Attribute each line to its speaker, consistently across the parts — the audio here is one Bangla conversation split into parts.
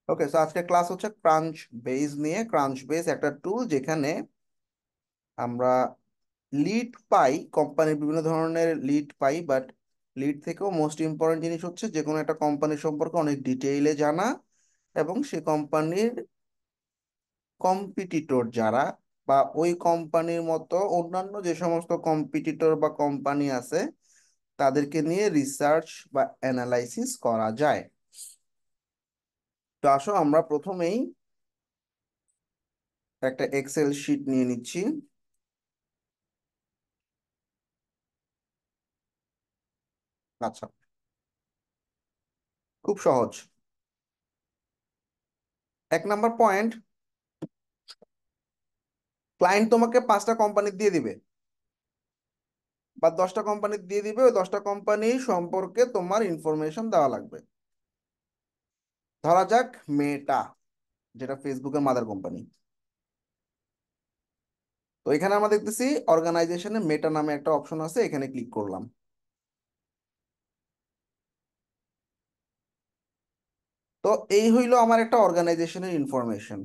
Speaker 1: ওকে, সো আজকে ক্লাস হচ্ছে ক্রাঞ্চ বেস নিয়ে। ক্রাঞ্চ বেস একটা টুল যেখানে আমরা লিড পাই, কোম্পানির বিভিন্ন ধরনের লিড পাই, বাট লিড থেকেও মোস্ট ইম্পর্টেন্ট জিনিস হচ্ছে যে কোনো একটা কোম্পানির সম্পর্কে অনেক ডিটেইলে জানা এবং সে কোম্পানির কম্পিটিটর যারা বা ওই কোম্পানির মতো অন্যান্য যে সমস্ত কম্পিটিটর বা কোম্পানি আছে তাদেরকে নিয়ে রিসার্চ বা অ্যানালাইসিস করা যায়। তো আসো আমরা প্রথমেই একটা এক্সেল শিট নিয়ে নিচ্ছি। আচ্ছা, খুব সহজ। 1 নম্বর পয়েন্ট, ক্লায়েন্ট তোমাকে 5টা কোম্পানি দিয়ে দিবে বা 10টা কোম্পানি দিয়ে দিবে, ওই 10টা কোম্পানি সম্পর্কে তোমার ইনফরমেশন দেওয়া লাগবে। ধরা যাক মেটা, যেটা ফেসবুকের মাদার কোম্পানি। তো এখানে আমরা দেখতেছি অর্গানাইজেশনে মেটা নামে একটা অপশন আছে, এখানে ক্লিক করলাম। তো এই হইলো আমার একটা অর্গানাইজেশনের ইনফরমেশন।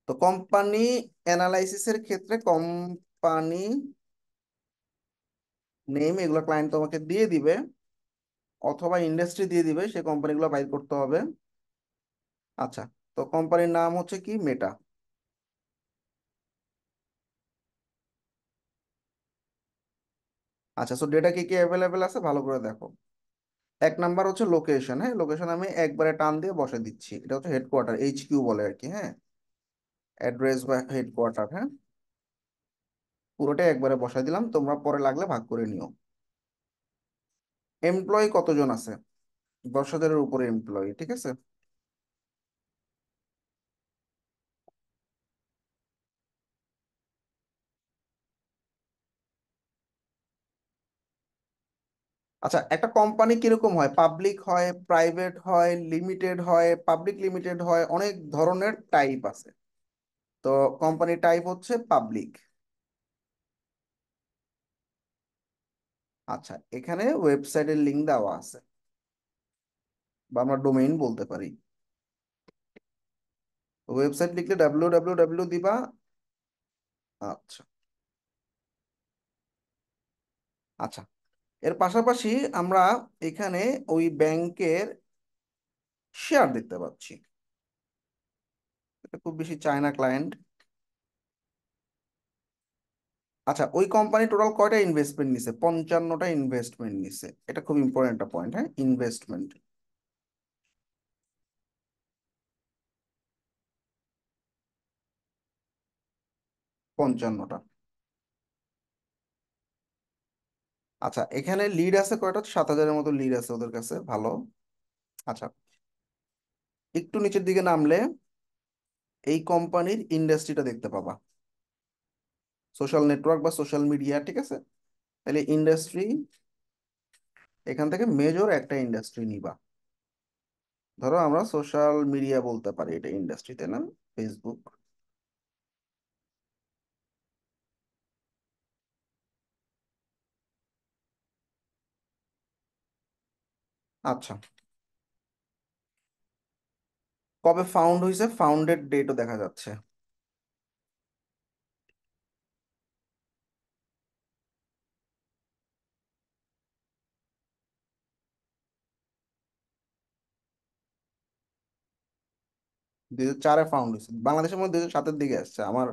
Speaker 1: তো কোম্পানি অ্যানালাইসিসের ক্ষেত্রে কোম্পানি নেম এগুলো ক্লায়েন্ট তোমাকে দিয়ে দিবে, অথবা ইন্ডাস্ট্রি দিয়ে দিবে, সেই কোম্পানিগুলো বাইর করতে হবে। আচ্ছা, তো কোম্পানির নাম হচ্ছে কি, মেটা। আচ্ছা, সো ডেটা কি কি অ্যাভেলেবেল আছে ভালো করে দেখো। 1 নাম্বার হচ্ছে লোকেশন। হ্যাঁ, লোকেশন আমি একবারে টান দিয়ে বসে দিচ্ছি, এটা হচ্ছে হেডকোয়ার্টার, HQ বলে আর কি। হ্যাঁ, অ্যাড্রেস বা হেডকোয়ার্টার। হ্যাঁ, পুরোটাই একবারে বসাই দিলাম, তোমরা পরে লাগলে ভাগ করে নিও। এমপ্লয়ি কতজন আছে? 10,000-এর উপরে এমপ্লয়ি, ঠিক আছে। আচ্ছা, একটা কোম্পানি কিরকম হয়? পাবলিক হয়, প্রাইভেট হয়, লিমিটেড হয়, পাবলিক লিমিটেড হয়, অনেক ধরনের টাইপ আছে। তো কোম্পানি টাইপ হচ্ছে পাবলিক। আচ্ছা, এখানে ওয়েবসাইটের লিংক দেওয়া আছে, বা আমরা ডোমেইন বলতে পারি। ওয়েবসাইট লিখলে www দিবা। আচ্ছা। আচ্ছা, এর পাশাপাশি আমরা এখানে ওই ব্যাংকের শেয়ার দেখতে পাচ্ছি। এটা খুব বেশি চায়না ক্লায়েন্ট। আচ্ছা, ওই কোম্পানি টোটাল কয়টা ইনভেস্টমেন্ট নিছে? 55টা ইনভেস্টমেন্ট নিছে। এটা খুব ইম্পর্টেন্ট একটা পয়েন্ট। হ্যাঁ, ইনভেস্টমেন্ট 55টা। আচ্ছা, এখানে লিড আছে কয়টা? 7,000-এর মতো লিড আছে ওদের কাছে, ভালো। আচ্ছা, একটু নিচের দিকে নামলে এই কোম্পানির ইন্ডাস্ট্রিটা দেখতে পাবা, সোশ্যাল নেটওয়ার্ক বা সোশ্যাল মিডিয়া, ঠিক আছে। তাহলে ইন্ডাস্ট্রি, এখান থেকে মেজর একটা ইন্ডাস্ট্রি নিবা। ধরো আমরা সোশ্যাল মিডিয়া বলতে পারি, এটা ইন্ডাস্ট্রিতে না, ফেসবুক। আচ্ছা, কবে ফাউন্ড হয়েছে, ফাউন্ডেড ডেটও দেখা যাচ্ছে। 2004-এ ফাউন্ড হয়েছে, বাংলাদেশের মধ্যে 2007-এর দিকে আসছে। আমার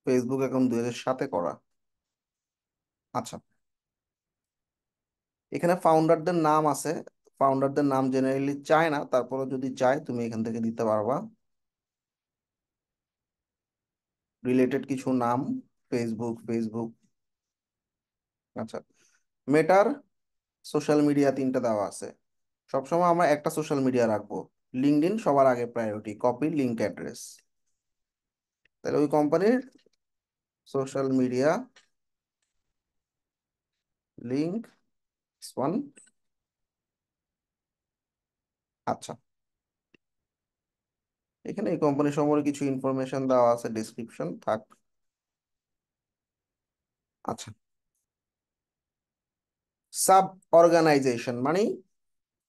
Speaker 1: ফেসবুক অ্যাকাউন্ট 2007-এ করা। আচ্ছা, এখানে ফাউন্ডারদের নাম আছে। ফাউন্ডারদের নাম জেনারেলি চায় না, তারপরে যদি চায় তুমি এখান থেকে দিতে পারবা রিলেটেড কিছু নাম। Facebook, Facebook. আচ্ছা, মেটার সোশ্যাল মিডিয়া 3টা দেওয়া আছে। সবসময় আমরা একটা সোশ্যাল মিডিয়া রাখবো। লিঙ্কডইন সবার আগে প্রায়োরিটি, কপি লিঙ্ক অ্যাড্রেস। তাহলে ওই কোম্পানির সোশ্যাল মিডিয়া লিঙ্ক ওয়ান। আচ্ছা, এখানে এই কোম্পানি সম্পর্কে কিছু ইনফরমেশন দেওয়া আছে, ডিসক্রিপশন থাক। আচ্ছা, সাব অর্গানাইজেশন মানে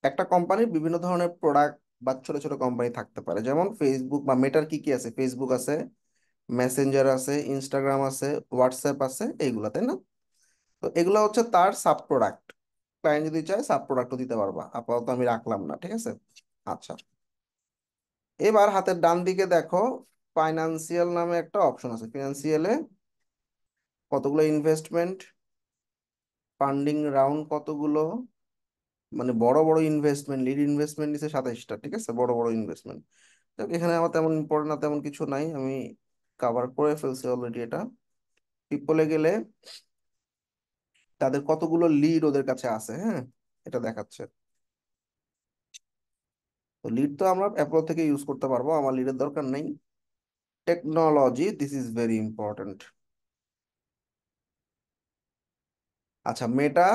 Speaker 1: একটা কোম্পানির বিভিন্ন ধরনের প্রোডাক্ট বা ছোট ছোট কোম্পানি থাকতে পারে, যেমন ফেসবুক বা মেটার কি কি আছে, ফেসবুক আছে, মেসেঞ্জার আছে, ইনস্টাগ্রাম আছে, হোয়াটসঅ্যাপ আছে, এইগুলা, তাই না? তো এগুলো হচ্ছে তার সাব প্রোডাক্ট। ক্লায়েন্ট যদি চায় সাব প্রোডাক্টও দিতে পারবা, আপাতত আমি রাখলাম না, ঠিক আছে? আচ্ছা, এবার হাতের ডান দিকে দেখো, ফাইন্যান্সিয়াল নামে একটা অপশন আছে। ফিনান্সিয়ালে কতগুলো ইনভেস্টমেন্ট, ফান্ডিং রাউন্ড কতগুলো, মানে বড় বড় ইনভেস্টমেন্ট, লিড ইনভেস্টমেন্ট নিচ্ছে 27টা, ঠিক আছে, বড় বড় ইনভেস্টমেন্ট। এখানে আমার তেমন ইম্পর্টেন্ট না, তেমন কিছু নাই, আমি কাভার করে ফেলছি অলরেডি এটা। পিপলে গেলে তাদের কতগুলো লিড ওদের কাছে আছে, হ্যাঁ, এটা দেখাচ্ছে। তো লিড তো আমরা অ্যাপ্রো থেকে ইউজ করতে পারবো, আমার লিডের দরকার নেই। Technology, this is very important. আচ্ছা, মেটা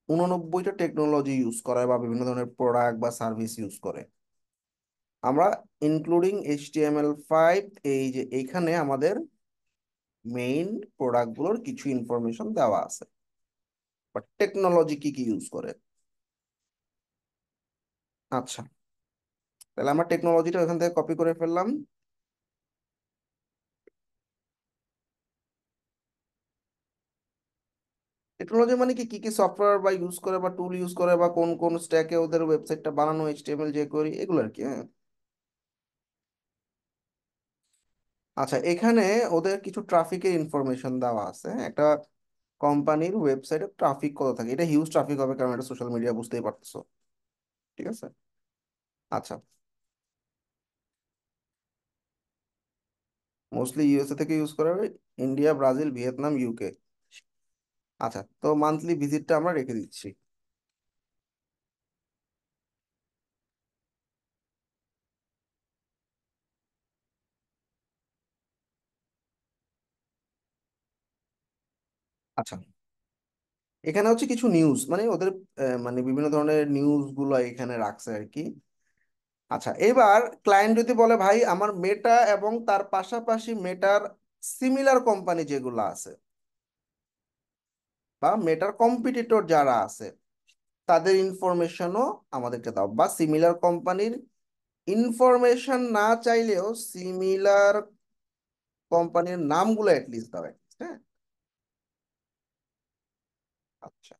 Speaker 1: 89টা টেকনোলজি ইউজ করে বা বিভিন্ন ধরনের প্রোডাক্ট বা সার্ভিস ইউজ করে। আমরা ইনক্লুডিং HTML5, এই যে এইখানে আমাদের মেইন প্রোডাক্টগুলোর কিছু ইনফরমেশন দেওয়া আছে, বাট টেকনোলজি কি কি ইউজ করে। আচ্ছা, তাহলে আমরা টেকনোলজিটা এখান থেকে কপি করে ফেললাম। টেকনোলজি মানে কি কি কি সফটওয়্যার বা ইউজ করে বা টুল ইউজ করে বা কোন কোন স্ট্যাকে ওদের ওয়েবসাইটটা বানানো, HTML যে করি, এগুলো আর কি, হ্যাঁ। আচ্ছা, এখানে ওদের কিছু ট্রাফিকের ইনফরমেশন দেওয়া আছে, হ্যাঁ। একটা কোম্পানির ওয়েবসাইটে ট্রাফিক কত থাকে, এটা হিউজ ট্রাফিক হবে, কারণ এটা সোশ্যাল মিডিয়া, বুঝতেই পারতেছো, ঠিক আছে? আচ্ছা, মোস্টলি USA থেকে ইউজ করা হবে, ইন্ডিয়া, ব্রাজিল, ভিয়েতনাম, UK। আচ্ছা, তো মান্থলি ভিজিটটা আমরা রেখে দিচ্ছি। আচ্ছা, এখানে হচ্ছে কিছু নিউজ, মানে ওদের মানে বিভিন্ন ধরনের নিউজ গুলো এখানে রাখছে আর কি। আচ্ছা, এবার ক্লায়েন্ট যদি বলে ভাই আমার মেটা এবং তার পাশাপাশি মেটার সিমিলার কোম্পানি যেগুলো আছে বা মেটার কম্পিটিটর যারা আছে তাদের ইনফরমেশনও আমাদেরকে দাও, বা সিমিলার কোম্পানির ইনফরমেশন না চাইলেও সিমিলার কোম্পানির নামগুলো অ্যাটলিস্ট দাও at least, হ্যাঁ। আচ্ছা,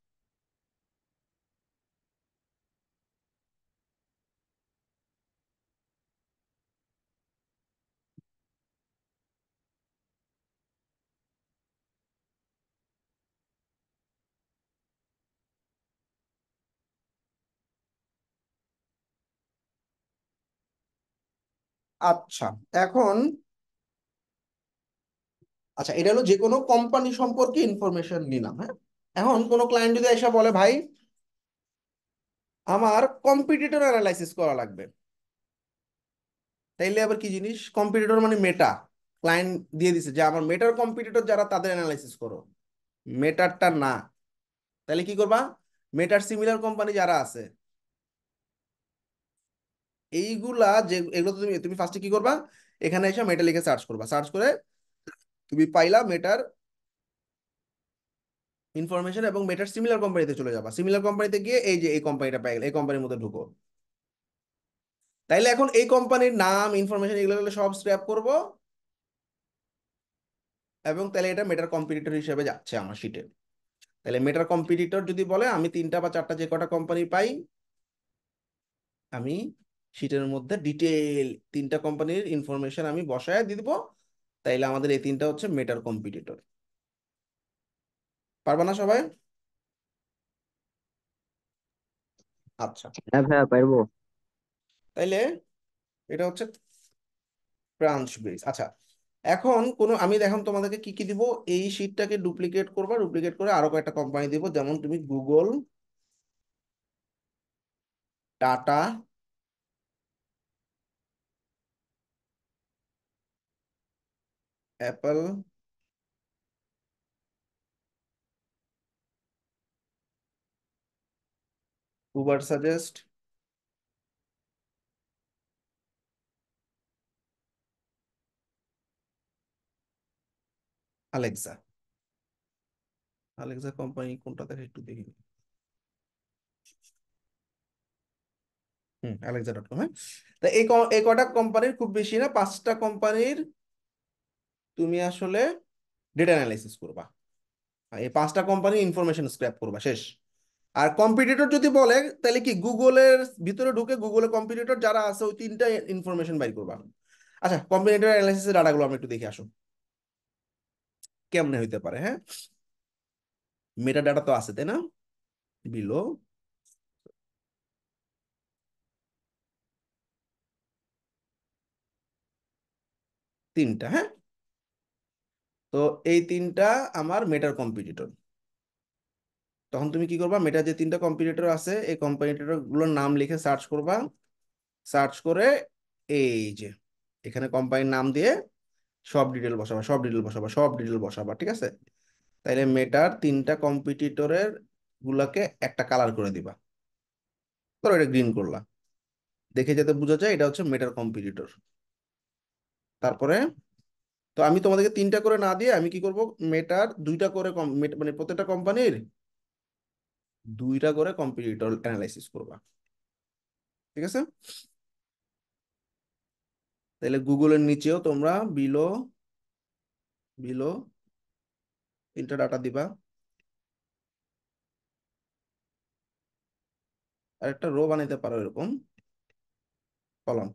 Speaker 1: আচ্ছা, এখন আচ্ছা, এটা হলো যে কোনো কোম্পানি সম্পর্কে ইনফরমেশন নিলাম, হ্যাঁ। এখন কোনো ক্লায়েন্ট যদি এসে বলে ভাই আমার কম্পিটিটর অ্যানালাইসিস করা লাগবে, তাইলে আবার কি জিনিস? কম্পিটিটর মানে মেটা, ক্লায়েন্ট দিয়ে দিছে যে আমার মেটার কম্পিটিটর যারা তাদের অ্যানালাইসিস করো, মেটারটা না। তাহলে কি করবা? মেটার সিমিলার কোম্পানি যারা আছে এইগুলা, যে এগুলো তুমি তুমি ফার্স্টে কি করবা, এখানে এসে মেটা লিখে সার্চ করবা, সার্চ করে তুমি পাইলা মেটার ইনফরমেশন এবং মেটার সিমিলার কোম্পানিতে চলে যাবা, সিমিলার কোম্পানিতে গিয়ে এই যে এই কোম্পানিটা পাই গেলে এই কোম্পানির মধ্যে ঢুকো। তাইলে এখন এই কোম্পানির নাম, ইনফরমেশন, এগুলো এগুলো সব স্ক্র্যাপ করব, এবং তাহলে এটা মেটার কম্পিটিটর হিসেবে যাচ্ছে আমার শিটে। তাহলে মেটার কম্পিটিটর যদি বলে আমি 3টা বা 4টা যে কটা কোম্পানি পাই, আমি শিটের মধ্যে ডিটেল 3টা কোম্পানির ইনফরমেশন আমি বসায় দিয়ে দিব। তাইলে আমাদের এই 3টা হচ্ছে মেটার কম্পিটিটর। পারবা না সবাই? আচ্ছা,
Speaker 2: হ্যাঁ ভাইয়া পারবো।
Speaker 1: তাইলে এটা হচ্ছে ব্রাঞ্চ বেস। আচ্ছা, এখন কোন আমি দেখুন তোমাদেরকে কি কি দিব, এই শিটটাকে ডুপ্লিকেট করবা, ডুপ্লিকেট করে আরো কয়েকটা কোম্পানি দিব, যেমন তুমি Google, tata, Apple, Uber suggest, Alexa. Alexa company কোনটা দেখে একটু দেখি। Alexa.com, হ্যাঁ। তা এই কটা কোম্পানির, খুব বেশি না, 5টা কোম্পানির তুমি আসলে ডেটা অ্যানালাইসিস করবা। আর এই 5টা কোম্পানির ইনফরমেশন স্ক্র্যাপ করবা, শেষ। আর কম্পিটিটর যদি বলে, তাহলে কি গুগলের ভিতরে ঢুকে গুগলের কম্পিটিটর যারা আছে ওই 3টা ইনফরমেশন বাইর করবা। আচ্ছা, কম্পিটিটর অ্যানালাইসিসের ডাটাগুলো আমরা একটু দেখে আসো কেমনে হইতে পারে, হ্যাঁ। মেটা ডাটা তো আছে, তাই না? বিলো 3টা, হ্যাঁ। তো এই 3টা আমার মেটার কম্পিটিটর। তখন তুমি কি করবা, মেটার যে 3টা কম্পিটিটর আছে এই কম্পিটিটর গুলোর নাম লিখে সার্চ করবা। সার্চ করে এই যে এখানে কোম্পানির নাম দিয়ে সব ডিটেল বসাবা, সব ডিটেল বসাবা, সব ডিটেল বসাবা, ঠিক আছে। তাইলে মেটার 3টা কম্পিটিটরের গুলাকে একটা কালার করে দিবা। ধরো এটা গ্রিন করলা, দেখে যাতে বোঝা যায় এটা হচ্ছে মেটার কম্পিটিটর। তারপরে তো আমি তোমাদেরকে 3টা করে না দিয়ে আমি কি করব, মেটার 2টা করে মানে প্রত্যেকটা কোম্পানির 2টা করে কম্পিটিটর অ্যানালাইসিস করবা, ঠিক আছে। তাহলে গুগলের নিচেও তোমরা বিলো বিলো 3টা ডাটা দিবা। আর একটা রো বানাইতে পারো এরকম, কলাম,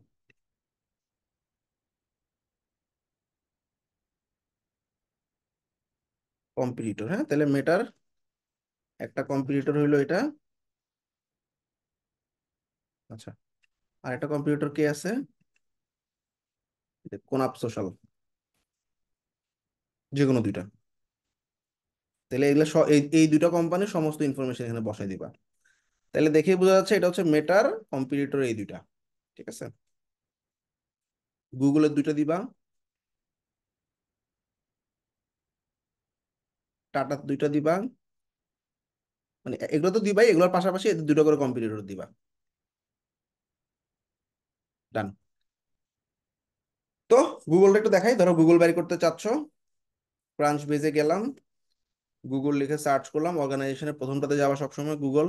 Speaker 1: কম্পিটিটর, হ্যাঁ। তাহলে মেটার একটা কম্পিটিটর হইলো এটা। আচ্ছা, আর একটা কম্পিটিটর কে আছে? কোনাপ সোশ্যাল, যে কোনো 2টা। তাহলে এগুলো এই 2টা কোম্পানির সমস্ত ইনফরমেশন এখানে বসাই দিবা। তাহলে দেখেই বোঝা যাচ্ছে এটা হচ্ছে মেটার কম্পিটিটর এই 2টা, ঠিক আছে। গুগলের 2টা দিবা, টাটার 2টা দিবা, মানে এগুলো তো দিবাই, এগুলোর পাশাপাশি এদের 2টা করে কম্পিটিটর দিবা। ডান। তো গুগলটা একটু দেখাই, ধরো গুগল বাই করতে চাচ্ছ, ব্রাঞ্চ বেজে গেলাম, গুগল লিখে সার্চ করলাম, অর্গানাইজেশনের প্রথমটাতে যাওয়া সবসময় গুগল।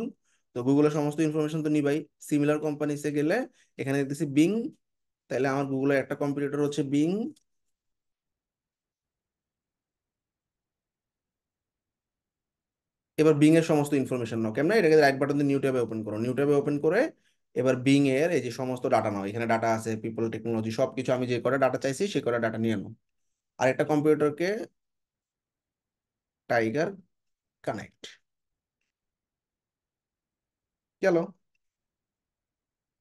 Speaker 1: তো গুগলের সমস্ত ইনফরমেশন তো নিবাই। সিমিলার কোম্পানিসে গেলে এখানে দেখতেছি বিং, তাহলে আমার গুগলের একটা কম্পিটিটর হচ্ছে বিং। এবার বিং এর সমস্ত ইনফরমেশন নাও, কেমন, এটাকে রাইট বাটন দিয়ে নিউ ট্যাবে ওপেন করো, নিউ ট্যাবে ওপেন করে এবার বিং এর এই যে সমস্ত ডাটা নাও, এখানে ডাটা আছে, পিপল, টেকনোলজি, সবকিছু আমি যে কটা ডাটা চাইছি সে কটা ডাটা নিয়ে নাও। আর একটা কম্পিউটারকে টাইগার কানেক্ট গেল।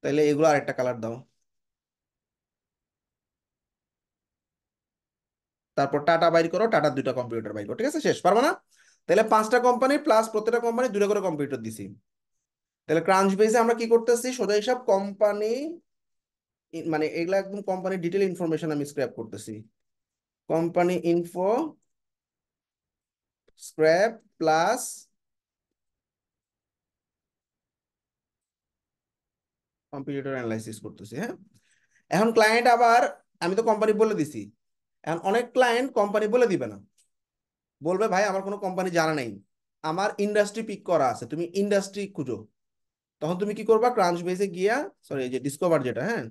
Speaker 1: তাহলে এগুলো আরেকটা কালার দাও। তারপর টাটা বাইর করো, টাটার 2টা কম্পিউটার বাইর করো, ঠিক আছে, শেষ, পারবা না? তাহলে 5টা কোম্পানি প্লাস প্রত্যেকটা কোম্পানি 2টা করে কম্পিউটার দিছি। তাহলে ক্রাঞ্চ বেসে আমরা কি করতেছি, সোজা হিসাব কোম্পানি, মানে এগুলা একদম কোম্পানি ডিটেল ইনফরমেশন আমি স্ক্র্যাপ করতেছি। Company info scrap plus computer analysis করতেছি, হ্যাঁ। এখন ক্লায়েন্ট আবার, আমি তো কোম্পানি বলে দিছি, এখন অনেক ক্লায়েন্ট কোম্পানি বলে দিবে না, বলবে ভাই আমার কোনো কোম্পানি জানা নেই, আমার ইন্ডাস্ট্রি পিক করা আছে, তুমি ইন্ডাস্ট্রি খুঁজো। তখন তুমি কি করবা, ক্রাঞ্চ বেসে গিয়া, সরি এই যে ডিসকভার যেটা, হ্যাঁ,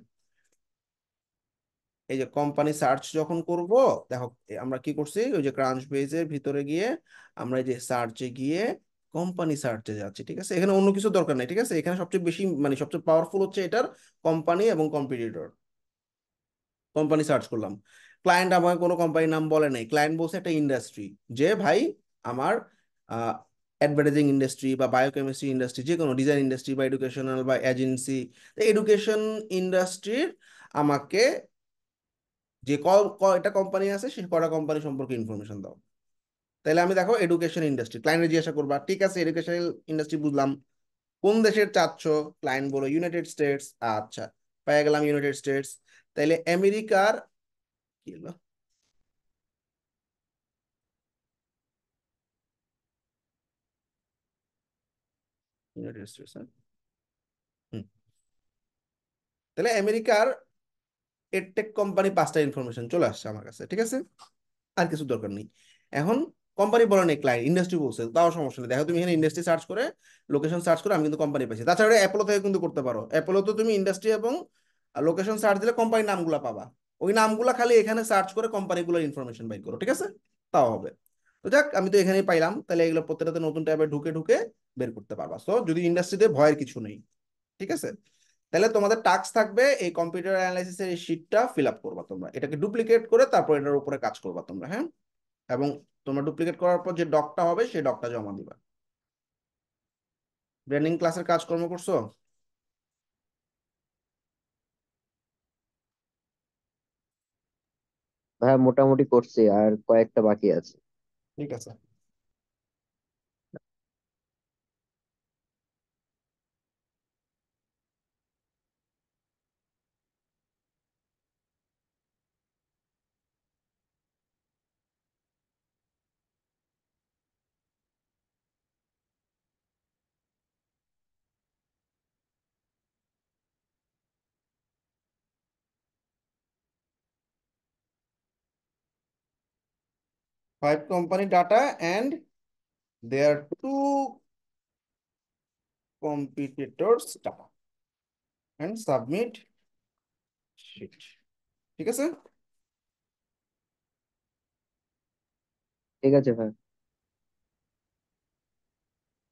Speaker 1: এই যে কোম্পানি সার্চ যখন করব, দেখো আমরা কি করছি, ওই যে ক্রাঞ্চ বেসের ভিতরে গিয়ে আমরা এই যে সার্চে গিয়ে কোম্পানি সার্চে যাচ্ছি, ঠিক আছে। এখানে অন্য কিছু দরকার নাই, ঠিক আছে। এখানে সবচেয়ে বেশি মানে সবচেয়ে পাওয়ারফুল হচ্ছে এটার কোম্পানি এবং কম্পিটিটর। কোম্পানি সার্চ করলাম, ক্লায়েন্ট আমাকে কোনো কোম্পানির নাম বলে নাই, ক্লায়েন্ট বলছে একটা ইন্ডাস্ট্রি, যে ভাই আমার অ্যাডভার্টাইজিং ইন্ডাস্ট্রি বা বায়োকেমিস্ট্রি ইন্ডাস্ট্রি, যে কোনো ডিজাইন ইন্ডাস্ট্রি বা এডুকেশনাল বা এজেন্সি, এডুকেশন ইন্ডাস্ট্রির আমাকে যে কয়টা কোম্পানি আছে সে কয়টা কোম্পানি সম্পর্কে ইনফরমেশন দাও। তাহলে আমি দেখো এডুকেশন ইন্ডাস্ট্রি, ক্লায়েন্টে জিজ্ঞাসা করবা, ঠিক আছে এডুকেশনাল ইন্ডাস্ট্রি বুঝলাম, কোন দেশের চাচ্ছ, ক্লায়েন্ট বলো ইউনাইটেড স্টেটস, আচ্ছা পেয়ে গেলাম ইউনাইটেড স্টেটস। তাইলে আমেরিকার কি হলো, ইউনাইটেড স্টেটস, হ্যাঁ। হুম। তাহলে আমেরিকার এডটেক কোম্পানি 5টা ইনফরমেশন চলে আসছে আমার কাছে, ঠিক আছে। আর কিছু দরকার নেই এখন। কোম্পানি বলে নেই, ক্লায়েন্ট ইন্ডাস্ট্রি বলছে, তাও সমস্যা নেই। দেখো তুমি এখানে ইন্ডাস্ট্রি সার্চ করে, লোকেশন সার্চ করে আমি কিন্তু কোম্পানি পাইছি। তাছাড়া অ্যাপোলো থেকে কিন্তু করতে পারো। অ্যাপোলো তো তুমি ইন্ডাস্ট্রি এবং লোকেশন সার্চ দিলে কোম্পানির নামগুলো পাবা। ওই নামগুলা খালি এখানে সার্চ করে কোম্পানিগুলোর ইনফরমেশন বাইর করো, ঠিক আছে? তাও হবে। তো যাক, আমি তো এখানেই পাইলাম, তাহলে এগুলো প্রত্যেকটাতে নতুন ট্যাবে ঢুকে ঢুকে বের করতে পারবা। সো যদি ইন্ডাস্ট্রিতে ভয়ের কিছু নেই, ঠিক আছে? তাহলে তোমাদের টাস্ক থাকবে এই কম্পিউটার অ্যানালাইসিসের এই শিটটা ফিল আপ করবা তোমরা, এটাকে ডুপ্লিকেট করে তারপর এটার উপরে কাজ করবা তোমরা, হ্যাঁ? এবং তোমরা ডুপ্লিকেট করার পর যে ডকটা হবে সেই ডকটা জমা দিবা। ব্র্যান্ডিং ক্লাসের কাজকর্ম করছো?
Speaker 2: ভাইয়া মোটামুটি করছি, আর কয়েকটা বাকি আছে।
Speaker 1: ঠিক আছে। Five company data and their two competitors data and submit sheet, ঠিক আছে?
Speaker 2: ঠিক আছে ভাই।